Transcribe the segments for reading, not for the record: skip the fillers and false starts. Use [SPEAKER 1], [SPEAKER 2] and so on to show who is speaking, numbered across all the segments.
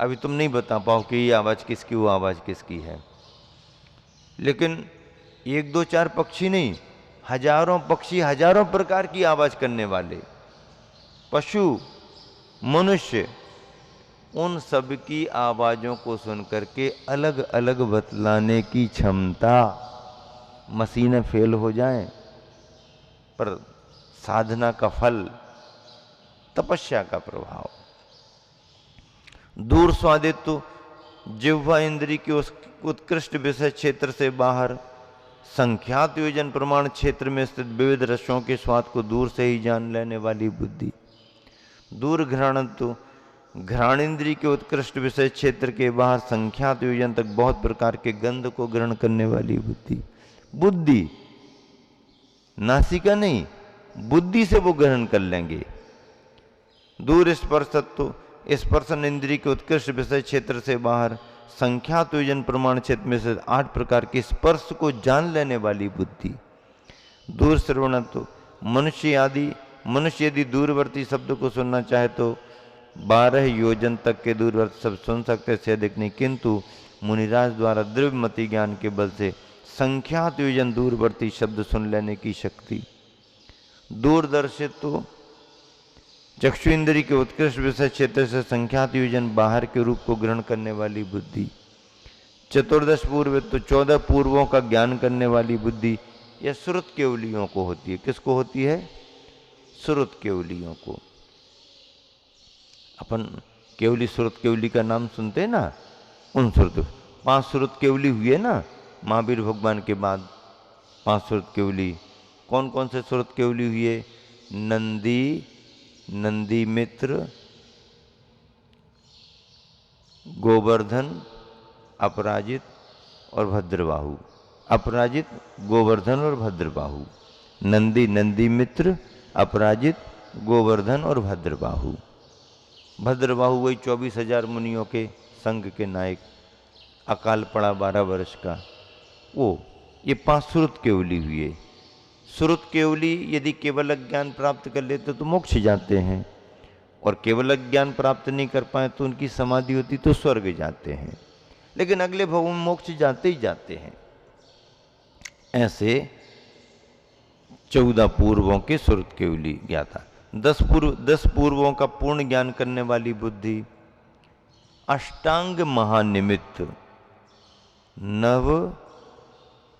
[SPEAKER 1] अभी तुम नहीं बता पाओ कि ये आवाज़ किसकी, वो आवाज़ किसकी है। लेकिन एक दो चार पक्षी नहीं, हजारों पक्षी, हजारों प्रकार की आवाज़ करने वाले पशु, मनुष्य, उन सब की आवाज़ों को सुन करके अलग अलग बतलाने की क्षमता। मशीनें फेल हो जाएं, पर साधना का फल, तपस्या का प्रभाव। दूर स्वादित्व, जिह्वा इंद्री के उस उत्कृष्ट विषय क्षेत्र से बाहर संख्यात योजन प्रमाण क्षेत्र में स्थित विविध रसों के स्वाद को दूर से ही जान लेने वाली बुद्धि। दूर घ्राणत्व, घ्राणेन्द्रिय के उत्कृष्ट विषय क्षेत्र के बाहर संख्यात योजन तक बहुत प्रकार के गंध को ग्रहण करने वाली बुद्धि। बुद्धि, नासिका नहीं, बुद्धि से वो ग्रहण कर लेंगे। दूर स्पर्शत्व, स्पर्शन इंद्रिय के उत्कृष्ट विषय क्षेत्र से बाहर संख्यात योजन प्रमाण क्षेत्र में से 8 प्रकार के स्पर्श को जान लेने वाली बुद्धि। दूर श्रवणत्व, मनुष्य यदि दूरवर्ती शब्द को सुनना चाहे तो 12 योजन तक के दूरवर्ती शब्द सुन सकते, से अधिक नहीं, किंतु मुनिराज द्वारा द्रव्यमति ज्ञान के बल से संख्यात योजन दूरवर्ती शब्द सुन लेने की शक्ति। दूरदर्शित्व, चक्षु इंद्रिय के उत्कृष्ट विषय क्षेत्र से संख्यात योजन बाहर के रूप को ग्रहण करने वाली बुद्धि। चतुर्दश पूर्व, तो 14 पूर्वों का ज्ञान करने वाली बुद्धि। यह श्रुत केवलियों को होती है। किसको होती है? श्रुत केवलियों को। अपन केवली, श्रुत केवली का नाम सुनते हैं ना, उन श्रुत 5 श्रुत केवली हुए ना महावीर भगवान के बाद। 5 श्रुत केवली कौन कौन से श्रुत केवली हुए? नंदी, नंदी मित्र, गोवर्धन, अपराजित और भद्रबाहु। अपराजित, गोवर्धन और भद्रबाहु। नंदी, नंदी मित्र, अपराजित, गोवर्धन और भद्रबाहु। भद्रबाहु वही 24,000 मुनियों के संघ के नायक, अकाल पड़ा 12 वर्ष का वो। ये 5 श्रुत केवली हुए। श्रुत केवली यदि केवल ज्ञान प्राप्त कर लेते तो मोक्ष जाते हैं, और केवल ज्ञान प्राप्त नहीं कर पाए तो उनकी समाधि होती तो स्वर्ग जाते हैं, लेकिन अगले भव में मोक्ष जाते ही जाते हैं। ऐसे 14 पूर्वों के श्रुत केवली ज्ञाता। 10 पूर्वों का पूर्ण ज्ञान करने वाली बुद्धि। अष्टांग महानिमित्त, नव,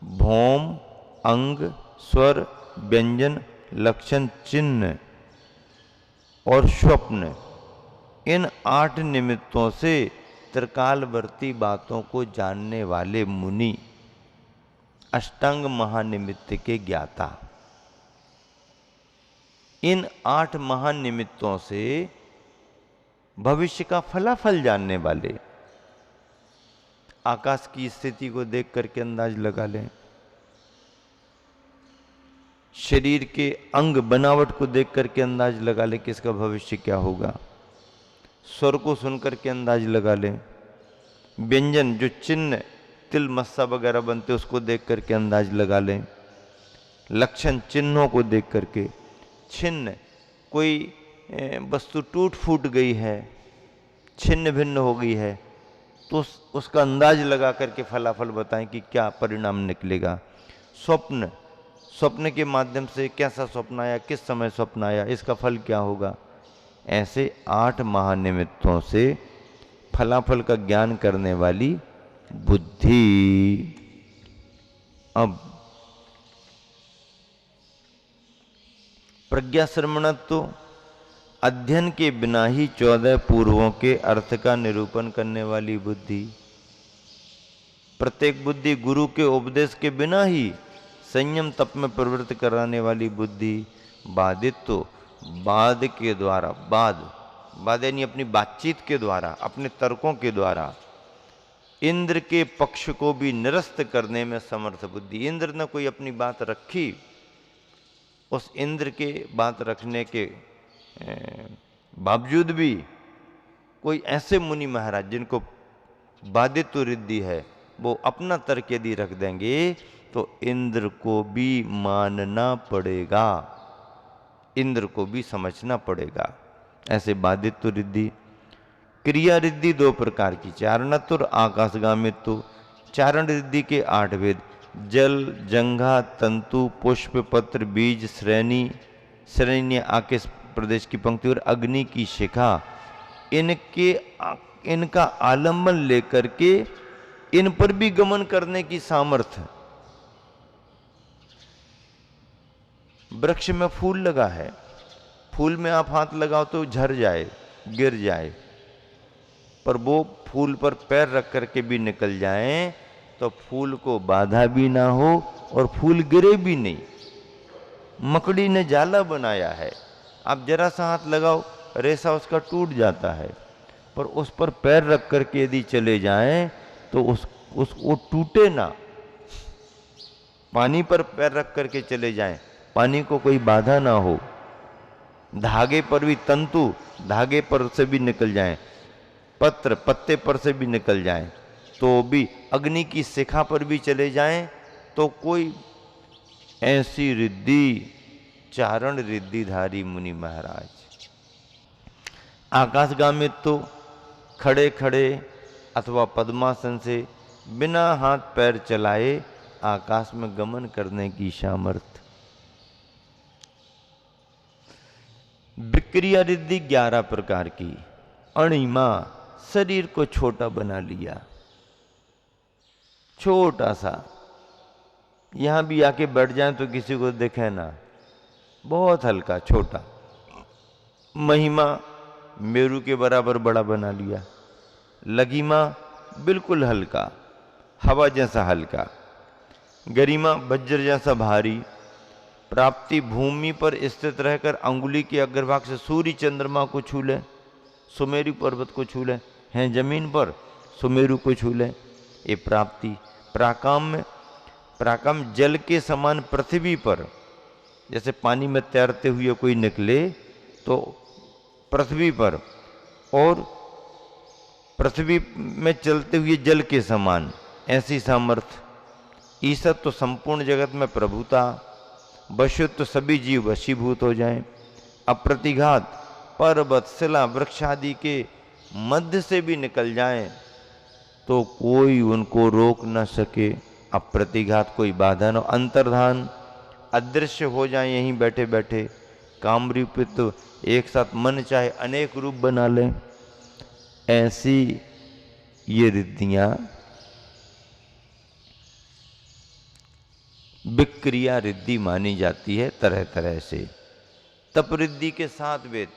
[SPEAKER 1] भौम, अंग, स्वर, व्यंजन, लक्षण, चिन्ह और स्वप्न, इन 8 निमित्तों से त्रिकालवर्ती बातों को जानने वाले मुनि, अष्टांग महानिमित्त के ज्ञाता। इन 8 महानिमित्तों से भविष्य का फलाफल जानने वाले। आकाश की स्थिति को देख करके अंदाज लगा लें, शरीर के अंग बनावट को देख करके अंदाज लगा लें किसका भविष्य क्या होगा। स्वर को सुन करके अंदाज लगा लें। व्यंजन, जो चिन्ह, तिल, मस्सा वगैरह बनते उसको देख करके अंदाज लगा लें। लक्षण, चिन्हों को देख करके। छिन्न, कोई वस्तु टूट फूट गई है, छिन्न भिन्न हो गई है, तो उसका अंदाज लगा करके फलाफल बताएं कि क्या परिणाम निकलेगा। स्वप्न, स्वप्न के माध्यम से कैसा स्वप्न आया, किस समय स्वप्न आया, इसका फल क्या होगा। ऐसे 8 महानिमित्तों से फलाफल का ज्ञान करने वाली बुद्धि। अब प्रज्ञा श्रवणत्व, अध्ययन के बिना ही 14 पूर्वों के अर्थ का निरूपण करने वाली बुद्धि। प्रत्येक बुद्धि गुरु के उपदेश के बिना ही संयम तप में प्रवृत्त कराने वाली बुद्धि। बाधित्व, वाद के द्वारा, वाद यानी अपनी बातचीत के द्वारा, अपने तर्कों के द्वारा इंद्र के पक्ष को भी निरस्त करने में समर्थ बुद्धि। इंद्र ने कोई अपनी बात रखी, उस इंद्र के बात रखने के बावजूद भी कोई ऐसे मुनि महाराज जिनको बाधित्व रिद्धि है, वो अपना तर्क यदि रख देंगे तो इंद्र को भी मानना पड़ेगा, इंद्र को भी समझना पड़ेगा। ऐसे बाधित्व रिद्धि। क्रिया रिद्धि 2 प्रकार की, चारणत्व, आकाशगामित्व। चारण रिद्धि के 8 भेद, जल, जंघा, तंतु, पुष्प, पत्र, बीज, श्रेणी, श्रेणी आकेश प्रदेश की पंक्ति और अग्नि की शिखा। इनका आलंबन लेकर के इन पर भी गमन करने की सामर्थ्य। वृक्ष में फूल लगा है, फूल में आप हाथ लगाओ तो झड़ जाए, गिर जाए, पर वो फूल पर पैर रख करके भी निकल जाए तो फूल को बाधा भी ना हो और फूल गिरे भी नहीं। मकड़ी ने जाला बनाया है, आप जरा सा हाथ लगाओ रेशा उसका टूट जाता है, पर उस पर पैर रख करके यदि चले जाएं तो वो टूटे ना। पानी पर पैर रख करके चले जाएं, पानी को कोई बाधा ना हो। धागे पर भी तंतु धागे पर से भी निकल जाएं, पत्र पत्ते पर से भी निकल जाएं, तो भी अग्नि की शिखा पर भी चले जाएं तो कोई ऐसी रिद्धि, चारण रिद्धिधारी मुनि महाराज। आकाशगामित्व तो खड़े खड़े अथवा पद्मासन से बिना हाथ पैर चलाए आकाश में गमन करने की सामर्थ्य। विक्रिया रिद्धि 11 प्रकार की। अणिमा, शरीर को छोटा बना लिया, छोटा सा, यहां भी आके बैठ जाए तो किसी को दिखे ना, बहुत हल्का छोटा। महिमा, मेरू के बराबर बड़ा बना लिया। लघिमा, बिल्कुल हल्का, हवा जैसा हल्का। गरिमा, वज्र जैसा भारी। प्राप्ति, भूमि पर स्थित रहकर अंगुली के अग्रभाग से सूर्य चंद्रमा को छू ले, सुमेरु पर्वत को छू ले, हैं जमीन पर सुमेरु को छू ले, ये प्राप्ति। प्राकाम जल के समान पृथ्वी पर, जैसे पानी में तैरते हुए कोई निकले तो पृथ्वी पर, और पृथ्वी में चलते हुए जल के समान, ऐसी सामर्थ्य। ईसत तो संपूर्ण जगत में प्रभुता। वशुत्व तो सभी जीव वशीभूत हो जाएं। अप्रतिघात, पर्वत शिला वृक्ष आदि के मध्य से भी निकल जाएं तो कोई उनको रोक न सके। अप्रतिघात, कोई बाधा न। अंतर्धान, अदृश्य हो जाए यहीं बैठे बैठे। कामरूपित्व, एक साथ मन चाहे अनेक रूप बना लें। ऐसी ये रिद्धियां विक्रिया रिद्धि मानी जाती है तरह तरह से। तप रिद्धि के 7 वेद।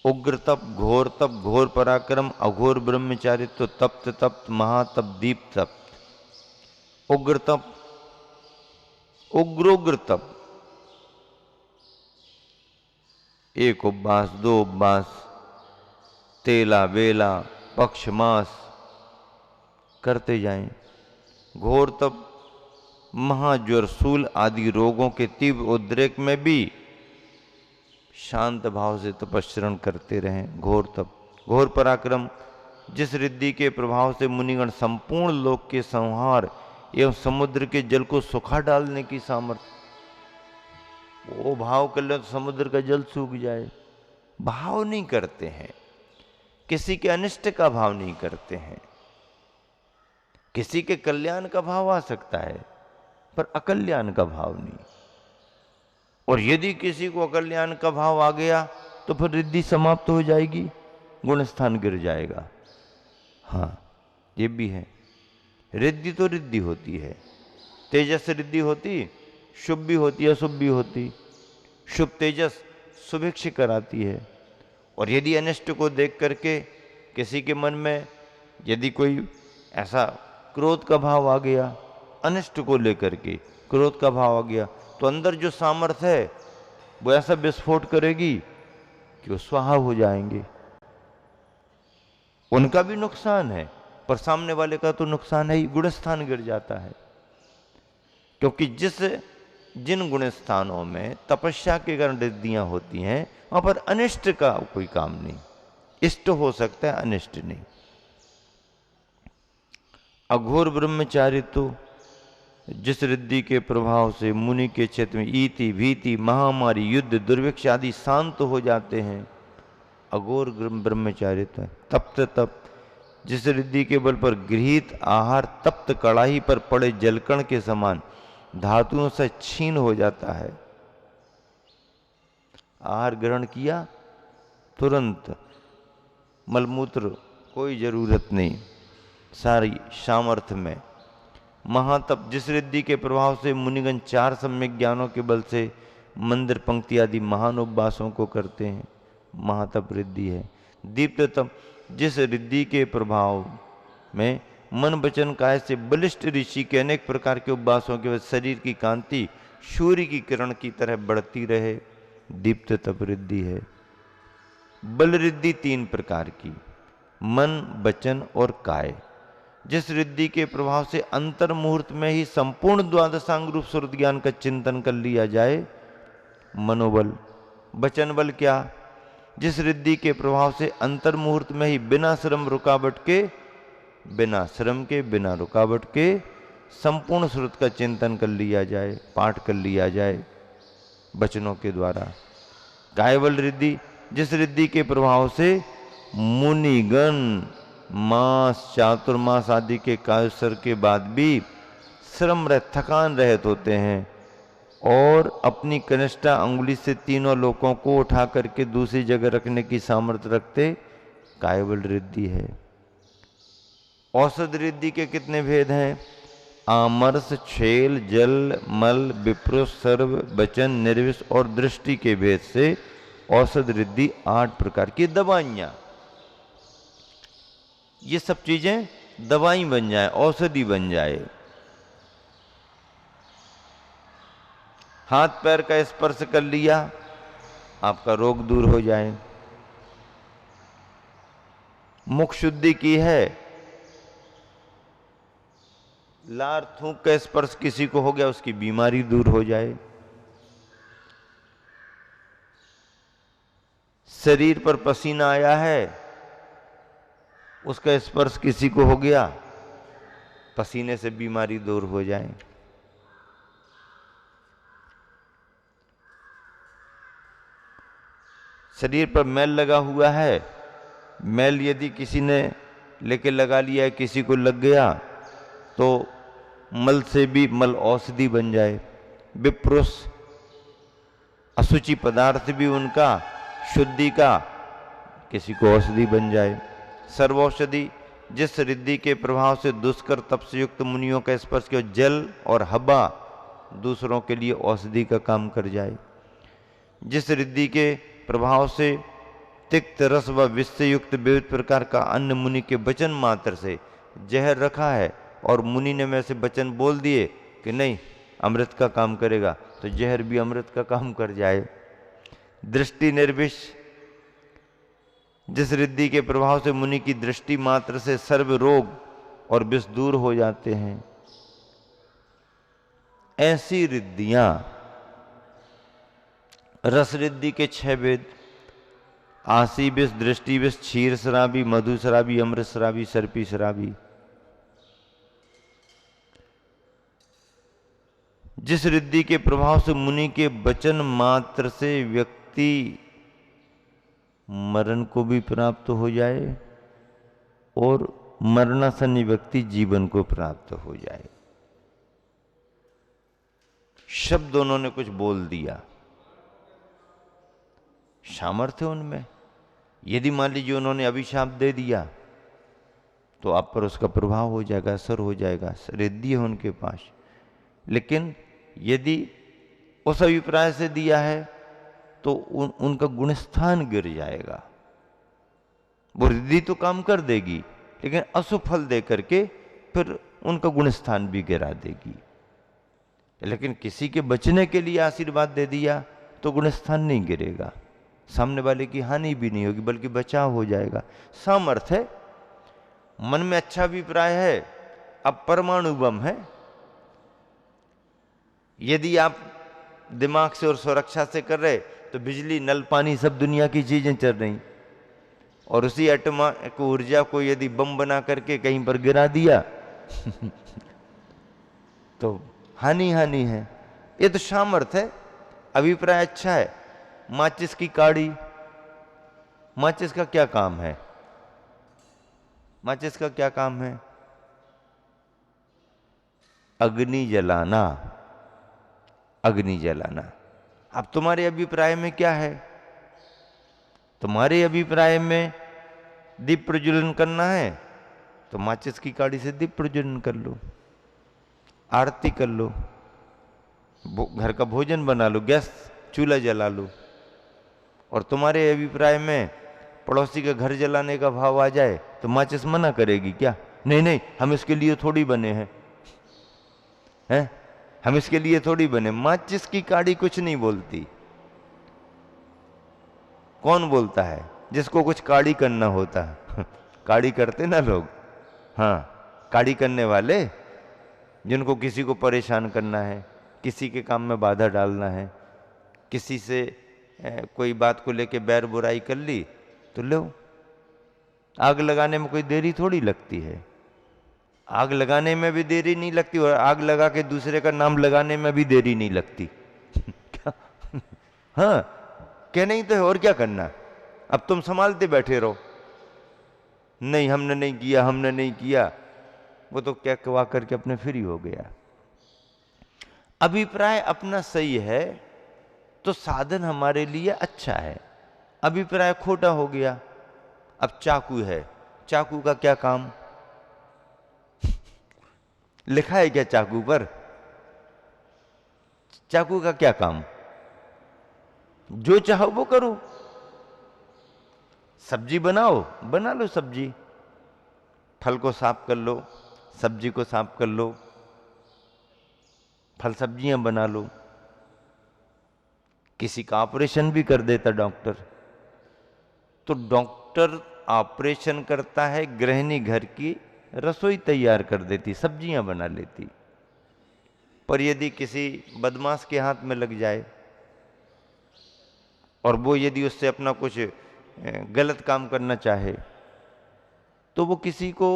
[SPEAKER 1] उग्र तप, घोर तप, घोर पराक्रम, अघोर ब्रह्मचारित्व, तप्त तप्त, महातप, दीप तप्त। उग्र तप, उग्रोग्र तप, 1 उपवास, 2 उपवास, तेला बेला पक्ष मास करते जाएं। घोर तप, महाज्वर शूल आदि रोगों के तीव्र उद्रेक में भी शांत भाव से तपस्रण करते रहें। घोर तप। घोर पराक्रम, जिस रिद्धि के प्रभाव से मुनिगण संपूर्ण लोक के संहार एवं समुद्र के जल को सुखा डालने की सामर्थ्य। वो भाव कर ले तो समुद्र का जल सूख जाए, भाव नहीं करते हैं। किसी के अनिष्ट का भाव नहीं करते हैं। किसी के कल्याण का भाव आ सकता है पर अकल्याण का भाव नहीं। और यदि किसी को अकल्याण का भाव आ गया तो फिर रिद्धि समाप्त हो जाएगी, गुण स्थान गिर जाएगा। हाँ, ये भी है। रिद्धि तो रिद्धि होती है। तेजस रिद्धि होती, शुभ भी होती है, अशुभ भी होती। शुभ तेजस सुभिक्ष कराती है। और यदि अनिष्ट को देख करके किसी के मन में यदि कोई ऐसा क्रोध का भाव आ गया, अनिष्ट को लेकर के क्रोध का भाव आ गया, तो अंदर जो सामर्थ्य है वो ऐसा विस्फोट करेगी कि वो स्वाहा हो जाएंगे। उनका भी नुकसान है पर सामने वाले का तो नुकसान है ही, गुण स्थान गिर जाता है। क्योंकि जिन गुण स्थानों में तपस्या के कारण रिद्धियां होती हैं वहां पर अनिष्ट का कोई काम नहीं। इष्ट हो सकता है, अनिष्ट नहीं। अघोर ब्रह्मचारी तो जिस रिद्धि के प्रभाव से मुनि के क्षेत्र में ईति भीति महामारी युद्ध दुर्भिक्ष आदि शांत हो जाते हैं। अघोर ब्रह्मचारिता, तप्त तप, जिस रिद्धि के बल पर गृहीत आहार तप्त कड़ाही पर पड़े जलकण के समान धातुओं से छीन हो जाता है। आहार ग्रहण किया तुरंत मलमूत्र कोई जरूरत नहीं, सारी सामर्थ्य में। महातप, जिस रिद्धि के प्रभाव से मुनिगण 4 सम्यक ज्ञानों के बल से मंदिर पंक्ति आदि महान उपवासों को करते हैं, महातप रिद्धि है। दीप्त तप, जिस रिद्धि के प्रभाव में मन वचन काया से बलिष्ठ ऋषि के अनेक प्रकार के उपवासों के वजह शरीर की कांति सूर्य की किरण की तरह बढ़ती रहे, दीप्त तप रिद्धि है। बल रिद्धि 3 प्रकार की, मन, वचन और काय, जिस रिद्धि के प्रभाव से अंतर मुहूर्त में ही संपूर्ण द्वादशांग रूप श्रुत ज्ञान का चिंतन कर लिया जाए, मनोबल। वचन बल क्या, जिस रिद्धि के प्रभाव से अंतर मुहूर्त में ही बिना श्रम रुकावट के, बिना श्रम के, बिना रुकावट के संपूर्ण श्रुत का चिंतन कर लिया जाए, पाठ कर लिया जाए वचनों के द्वारा। कायबल रिद्धि, जिस रिद्धि के प्रभाव से मुनिगण मास, चातुर्मास आदि के कायसर के बाद भी श्रम रहित, थकान रहित होते हैं और अपनी कनिष्ठा अंगुली से तीनों लोकों को उठा करके दूसरी जगह रखने की सामर्थ्य रखते, कायबल रिद्धि है। औषध रिद्धि के कितने भेद हैं? आमर्ष, छेल, जल, मल, विप्र, सर्व, वचन, निर्विष और दृष्टि के भेद से औषध रिद्धि 8 प्रकार की दवाइयां। ये सब चीजें दवाई बन जाए, औषधि बन जाए। हाथ पैर का स्पर्श कर लिया, आपका रोग दूर हो जाए। मुख शुद्धि की है, लार थूक का स्पर्श किसी को हो गया, उसकी बीमारी दूर हो जाए। शरीर पर पसीना आया है, उसका स्पर्श किसी को हो गया, पसीने से बीमारी दूर हो जाए। शरीर पर मैल लगा हुआ है, मैल यदि किसी ने लेके लगा लिया है, किसी को लग गया, तो मल से भी मल औषधि बन जाए। विप्रुष, अशुचि पदार्थ भी उनका शुद्धि का किसी को औषधि बन जाए। सर्वौषधि, जिस रिद्धि के प्रभाव से दुष्कर तप से युक्त मुनियों का स्पर्श किया, जल और हवा दूसरों के लिए औषधि का काम कर जाए। जिस रिद्धि के प्रभाव से तिक्त रस व विष से युक्त विविध प्रकार का अन्न मुनि के वचन मात्र से जहर रखा है और मुनि ने में से वचन बोल दिए कि नहीं अमृत का काम करेगा, तो जहर भी अमृत का काम कर जाए। दृष्टि निर्विष, जिस रिद्धि के प्रभाव से मुनि की दृष्टि मात्र से सर्व रोग और विष दूर हो जाते हैं। ऐसी रिद्धियां। रस रिद्धि के 6 भेद, आसी विष, दृष्टि विष, क्षीर शराबी, मधु शराबी, अमृत शराबी, सर्पी शराबी। जिस रिद्धि के प्रभाव से मुनि के वचन मात्र से व्यक्ति मरण को भी प्राप्त हो जाए और मरणासन्न व्यक्ति जीवन को प्राप्त हो जाए। शब्द उन्होंने कुछ बोल दिया, सामर्थ्य उनमें। यदि मान लीजिए उन्होंने अभिशाप दे दिया तो आप पर उसका प्रभाव हो जाएगा, असर हो जाएगा, रिद्धि है उनके पास। लेकिन यदि उस अभिप्राय से दिया है तो उनका गुणस्थान गिर जाएगा। वो रिद्धि तो काम कर देगी लेकिन अशुभ फल दे करके फिर उनका गुणस्थान भी गिरा देगी। लेकिन किसी के बचने के लिए आशीर्वाद दे दिया तो गुणस्थान नहीं गिरेगा, सामने वाले की हानि भी नहीं होगी बल्कि बचाव हो जाएगा। सामर्थ्य है, मन में अच्छा अभिप्राय है। अब परमाणु बम है, यदि आप दिमाग से और सुरक्षा से कर रहे तो बिजली, नल, पानी सब दुनिया की चीजें चल रही, और उसी एटम को, ऊर्जा को यदि बम बना करके कहीं पर गिरा दिया तो हानि हानि है। ये तो सामर्थ्य है, अभिप्राय अच्छा है। माचिस की काड़ी माचिस का क्या काम है? माचिस का क्या काम है? अग्नि जलाना, अग्नि जलाना। अब तुम्हारे अभिप्राय में क्या है? तुम्हारे अभिप्राय में दीप प्रज्वलन करना है तो माचिस की काड़ी से दीप प्रज्वलन कर लो, आरती कर लो, घर का भोजन बना लो, गैस चूल्हा जला लो। और तुम्हारे अभिप्राय में पड़ोसी के घर जलाने का भाव आ जाए तो माचिस मना करेगी क्या? नहीं नहीं, हम इसके लिए थोड़ी बने हैं, हम इसके लिए थोड़ी बने। माचिस की काड़ी कुछ नहीं बोलती। कौन बोलता है? जिसको कुछ काड़ी करना होता है। काड़ी करते ना लोग, हाँ, काड़ी करने वाले जिनको किसी को परेशान करना है, किसी के काम में बाधा डालना है, किसी से कोई बात को लेके बैर बुराई कर ली तो लो, आग लगाने में कोई देरी थोड़ी लगती है। आग लगाने में भी देरी नहीं लगती और आग लगा के दूसरे का नाम लगाने में भी देरी नहीं लगती। क्या? हाँ, क्या नहीं तो और क्या करना? अब तुम संभालते बैठे रहो, नहीं हमने नहीं किया, हमने नहीं किया, वो तो क्या कवा करके अपने फ्री हो गया। अभिप्राय अपना सही है तो साधन हमारे लिए अच्छा है, अभिप्राय खोटा हो गया। अब चाकू है, चाकू का क्या काम? लिखा है क्या चाकू पर? चाकू का क्या काम? जो चाहो वो करो। सब्जी बनाओ, बना लो सब्जी, फल को साफ कर लो, सब्जी को साफ कर लो, फल सब्जियां बना लो। किसी का ऑपरेशन भी कर देता डॉक्टर, तो डॉक्टर ऑपरेशन करता है, गृहिणी घर की रसोई तैयार कर देती, सब्जियां बना लेती। पर यदि किसी बदमाश के हाथ में लग जाए और वो यदि उससे अपना कुछ गलत काम करना चाहे तो वो किसी को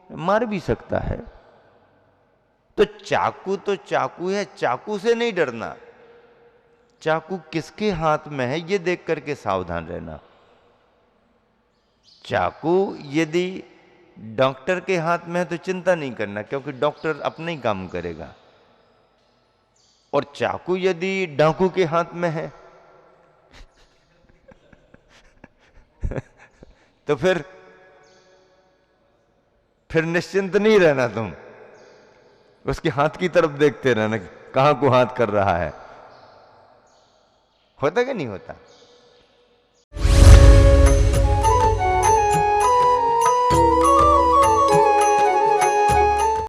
[SPEAKER 1] मार भी सकता है। तो चाकू है, चाकू से नहीं डरना। चाकू किसके हाथ में है ये देख करके सावधान रहना। चाकू यदि डॉक्टर के हाथ में है तो चिंता नहीं करना, क्योंकि डॉक्टर अपना ही काम करेगा। और चाकू यदि डाकू के हाथ में है तो फिर निश्चिंत नहीं रहना तुम, उसके हाथ की तरफ देखते रहना कहां को हाथ कर रहा है। होता कि नहीं होता?